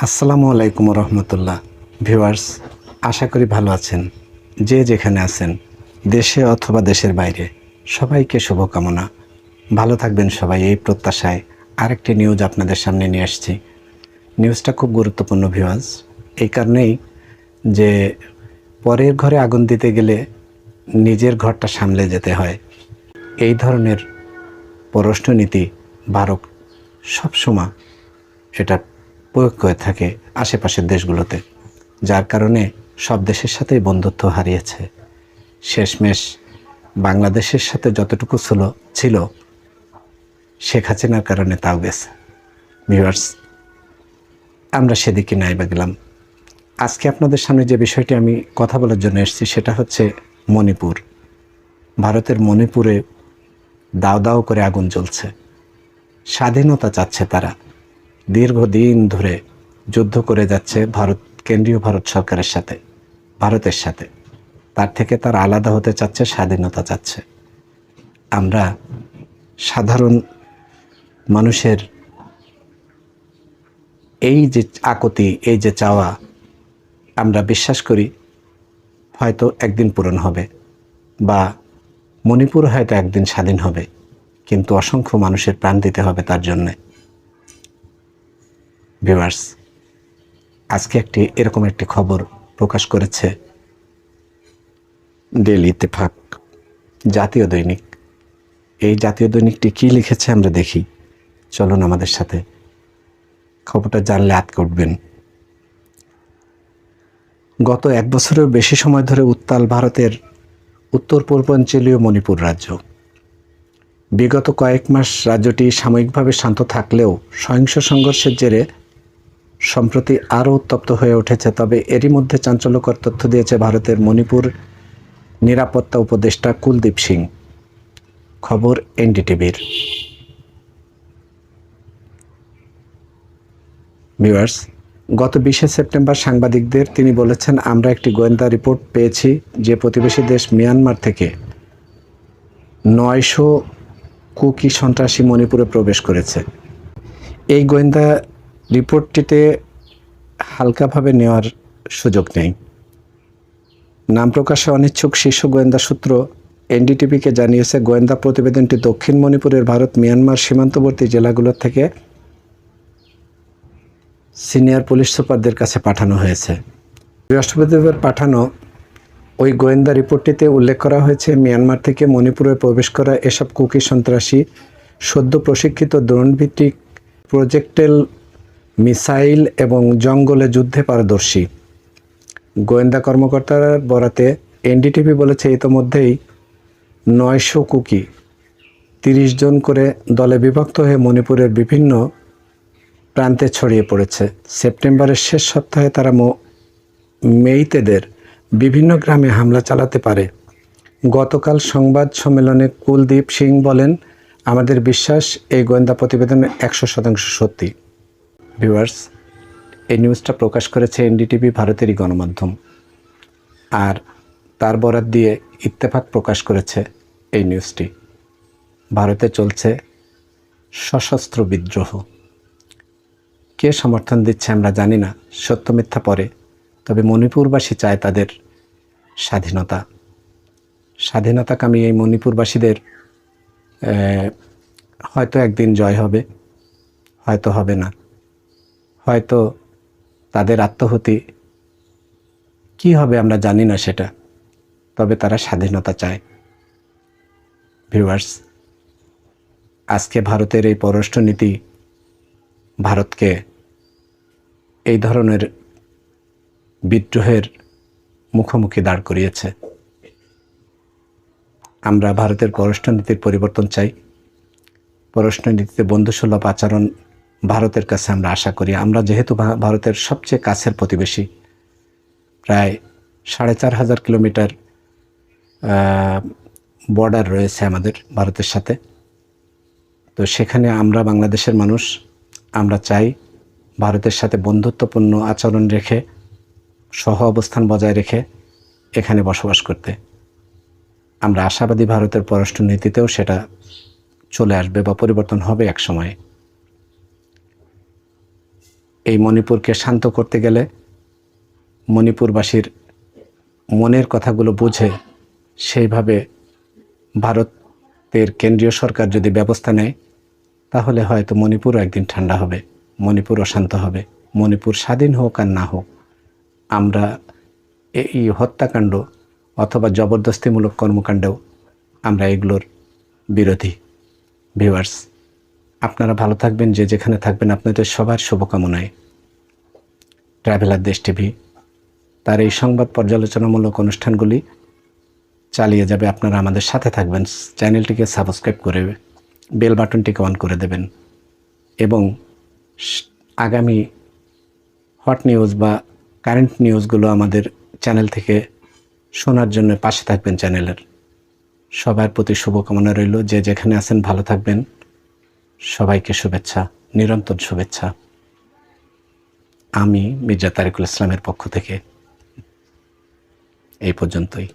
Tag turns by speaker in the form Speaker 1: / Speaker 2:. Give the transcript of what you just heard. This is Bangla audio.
Speaker 1: আসসালামু আলাইকুম রহমতুল্লাহ। ভিউয়ার্স, আশা করি ভালো আছেন। যে যেখানে আছেন, দেশে অথবা দেশের বাইরে, সবাইকে শুভকামনা। ভালো থাকবেন সবাই, এই প্রত্যাশায় আরেকটি নিউজ আপনাদের সামনে নিয়ে আসছি। নিউজটা খুব গুরুত্বপূর্ণ ভিউয়ার্স, এই কারণেই যে পরের ঘরে আগুন দিতে গেলে নিজের ঘরটা সামলে যেতে হয়। এই ধরনের পররাষ্ট্রনীতি ভারত সবসময় এটা প্রয়োগ করে থাকে আশেপাশের দেশগুলোতে, যার কারণে সব দেশের সাথেই বন্ধুত্ব হারিয়েছে। শেষমেশ বাংলাদেশের সাথে যতটুকু ছিল শেখ হাসিনার কারণে তাও গেছে। ভিউয়ার্স, আমরা সেদিকে নাই বা গেলাম। আজকে আপনাদের সামনে যে বিষয়টি আমি কথা বলার জন্য এসেছি সেটা হচ্ছে মণিপুর। ভারতের মণিপুরে দাও দাও করে আগুন জ্বলছে। স্বাধীনতা চাচ্ছে তারা, দীর্ঘদিন ধরে যুদ্ধ করে যাচ্ছে কেন্দ্রীয় ভারত সরকারের সাথে, ভারতের সাথে। তার থেকে তারা আলাদা হতে চাচ্ছে, স্বাধীনতা চাচ্ছে। আমরা সাধারণ মানুষের এই যে আকুতি, এই যে চাওয়া, আমরা বিশ্বাস করি হয়তো একদিন পূরণ হবে, বা মণিপুর হয়তো একদিন স্বাধীন হবে, কিন্তু অসংখ্য মানুষের প্রাণ দিতে হবে তার জন্যে। ভিউয়ার্স, আজকে এরকম একটি খবর প্রকাশ করেছে ডেইলি ইত্তেফাক, জাতীয় দৈনিক। এই জাতীয় দৈনিকটি কী লিখেছে আমরা দেখি। চলুন আমাদের সাথে, খবরটা জানলে আঁতকে উঠবেন। গত এক বছরের বেশি সময় ধরে উত্তাল ভারতের উত্তর পূর্বাঞ্চলীয় মণিপুর রাজ্য। বিগত কয়েক মাস রাজ্যটি সাময়িকভাবে শান্ত থাকলেও সহিংস সংঘর্ষের জেরে সম্প্রতি আরও উত্তপ্ত হয়ে উঠেছে। তবে এরই মধ্যে চাঞ্চল্যকর তথ্য দিয়েছে ভারতের মণিপুর নিরাপত্তা উপদেষ্টা কুলদীপ সিং। খবর এনডিটিভির। ভিউয়ার্স, গত 20শে সেপ্টেম্বর সাংবাদিকদের তিনি বলেছেন, আমরা একটি গোয়েন্দা রিপোর্ট পেয়েছি যে প্রতিবেশী দেশ মিয়ানমার থেকে 900 কুকি সন্ত্রাসী মণিপুরে প্রবেশ করেছে। এই গোয়েন্দা রিপোর্টটিতে হালকাভাবে নেওয়ার সুযোগ নেই। নাম প্রকাশে অনিচ্ছুক শীর্ষ গোয়েন্দা সূত্র এনডিটিভিকে জানিয়েছে, গোয়েন্দা প্রতিবেদনটি দক্ষিণ মণিপুরের ভারত মিয়ানমার সীমান্তবর্তী জেলাগুলোর থেকে সিনিয়র পুলিশ সুপারদের কাছে পাঠানো হয়েছে। বৃহস্পতিবার পাঠানো ওই গোয়েন্দা রিপোর্টটিতে উল্লেখ করা হয়েছে, মিয়ানমার থেকে মণিপুরে প্রবেশ করা এসব কুকি সন্ত্রাসী সদ্য প্রশিক্ষিত ড্রোনভিত্তিক প্রজেক্টেল মিসাইল এবং জঙ্গলে যুদ্ধে পারদর্শী। গোয়েন্দা কর্মকর্তার বরাতে এনডিটিভি বলেছে, ইতোমধ্যেই 900 কুকি 30 জন করে দলে বিভক্ত হয়ে মণিপুরের বিভিন্ন প্রান্তে ছড়িয়ে পড়েছে। সেপ্টেম্বরের শেষ সপ্তাহে তারা মেইতেদের বিভিন্ন গ্রামে হামলা চালাতে পারে। গতকাল সংবাদ সম্মেলনে কুলদীপ সিং বলেন, আমাদের বিশ্বাস এই গোয়েন্দা প্রতিবেদন 100% সত্যি। ভিউয়ার্স, এই নিউজটা প্রকাশ করেছে এনডিটিভি, ভারতেরই গণমাধ্যম, আর তার বরাত দিয়ে ইত্তেফাক প্রকাশ করেছে এই নিউজটি। ভারতে চলছে সশস্ত্র বিদ্রোহ। কে সমর্থন দিচ্ছে আমরা জানি না, সত্য মিথ্যা পরে। তবে মণিপুরবাসী চায় তাদের স্বাধীনতা। স্বাধীনতাকামী এই মণিপুরবাসীদের হয়তো একদিন জয় হবে, হয়তো হবে না, হয়তো তাদের আত্মাহুতি কি হবে আমরা জানি না সেটা, তবে তারা স্বাধীনতা চায়। ভিউয়ার্স, আজকে ভারতের এই পররাষ্ট্রনীতি ভারতকে এই ধরনের বিদ্রোহের মুখোমুখি দাঁড় করিয়েছে। আমরা ভারতের পররাষ্ট্রনীতির পরিবর্তন চাই। পররাষ্ট্রনীতিতে বন্ধুসুলভ আচরণ ভারতের কাছে আমরা আশা করি। আমরা যেহেতু ভারতের সবচেয়ে কাছের প্রতিবেশী, প্রায় 4500 কিলোমিটার বর্ডার রয়েছে আমাদের ভারতের সাথে। তো সেখানে আমরা বাংলাদেশের মানুষ, আমরা চাই ভারতের সাথে বন্ধুত্বপূর্ণ আচরণ রেখে, সহ অবস্থান বজায় রেখে এখানে বসবাস করতে। আমরা আশাবাদী ভারতের পররাষ্ট্রনীতিতেও সেটা চলে আসবে বা পরিবর্তন হবে এক সময়ে। এই মণিপুরকে শান্ত করতে গেলে মণিপুরবাসীর মনের কথাগুলো বুঝে সেইভাবে ভারতের কেন্দ্রীয় সরকার যদি ব্যবস্থা নেয়, তাহলে হয়তো মণিপুরও একদিন ঠান্ডা হবে, মণিপুরও শান্ত হবে। মণিপুর স্বাধীন হোক আর না হোক, আমরা এই হত্যাকাণ্ড অথবা জবরদস্তিমূলক কর্মকাণ্ডেও আমরা এগুলোর বিরোধী। ভিউয়ার্স, আপনারা ভালো থাকবেন, যে যেখানে থাকবেন। আপনাদের সবার শুভকামনায় ট্রাভেলার দেশ টিভি তার এই সংবাদ পর্যালোচনামূলক অনুষ্ঠানগুলি চালিয়ে যাবে। আপনারা আমাদের সাথে থাকবেন, চ্যানেলটিকে সাবস্ক্রাইব করে বেল বাটনটিকে অন করে দেবেন এবং আগামী হট নিউজ বা কারেন্ট নিউজগুলো আমাদের চ্যানেল থেকে শোনার জন্য পাশে থাকবেন চ্যানেলের। সবার প্রতি শুভকামনা রইল, যে যেখানে আছেন ভালো থাকবেন। সবাইকে শুভেচ্ছা, নিরন্তর শুভেচ্ছা। আমি মির্জা তারিকুল ইসলামের পক্ষ থেকে এই পর্যন্তই।